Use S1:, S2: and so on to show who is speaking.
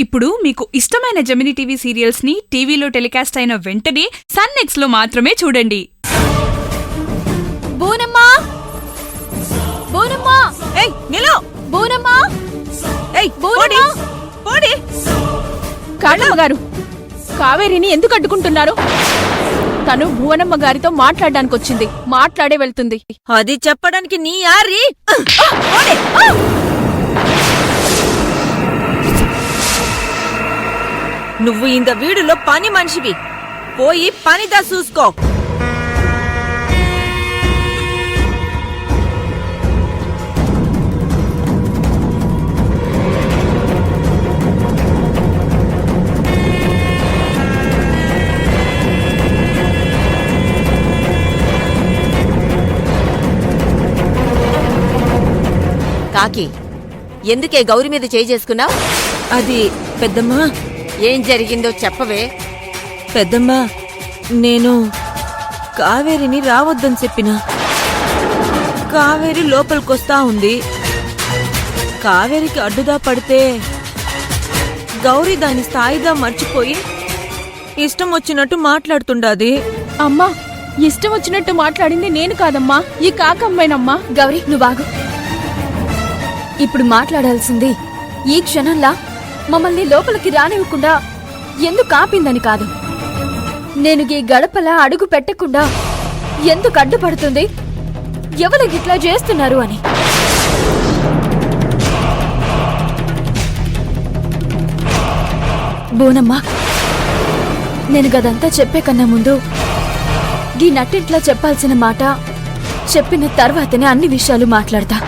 S1: ఇప్పుడు మీకు ఇష్టమైన జెమినీ టీవీ సీరియల్స్ ని టీవీలో టెలికాస్ట్ అయిన వెంటనే సన్ నెక్స్ట్ లో మాత్రమే చూడండి.
S2: బోనమ్మా, బోనమ్మా,
S1: ఏయ్ నిలో,
S2: బోనమ్మా,
S1: ఏయ్ పోడి పోడి.
S2: కాళమ్మ గారు, కావేరిని ఎందుకు అడ్డుకుంటున్నారు? తను భువనమ్మ గారితో మాట్లాడడానికి వచ్చింది, మాట్లాడే వెళ్తుంది.
S3: అది చెప్పడానికి నీ యారి? నువ్వు ఇంత వీడులో పని మనిషివి, పోయి పనిదా చూసుకో.
S4: కాకి, ఎందుకే గౌరి మీద చేయి చేసుకున్నావు?
S3: అది పెద్దమ్మా,
S4: ఏం జరిగిందో చెప్పవే.
S3: పెద్దమ్మా, నేను కావేరిని రావద్దని చెప్పినా. కావేరి లోపలికొస్తా ఉంది. కావేరికి అడ్డుదా పడితే గౌరీ దాని స్థాయిదా మర్చిపోయి ఇష్టం వచ్చినట్టు మాట్లాడుతుండాది.
S2: అమ్మా, ఇష్టం వచ్చినట్టు మాట్లాడింది నేను కాదమ్మా, ఈ కాకమ్మేనమ్మా.
S5: గౌరీ, నువ్వాగు. ఇప్పుడు మాట్లాడాల్సింది ఈ క్షణంలా మమ్మల్ని లోపలికి రానివ్వకుండా ఎందుకు ఆపిందని కాదు, నేను ఈ గడపలా అడుగు పెట్టకుండా ఎందుకు అడ్డుపడుతుంది, ఎవరికిట్లా చేస్తున్నారు అని. బోనమ్మా, నేను గదంతా చెప్పే కన్నా ముందు ఈ నట్టింట్లా చెప్పాల్సిన మాట చెప్పిన తర్వాతనే అన్ని విషయాలు మాట్లాడతా.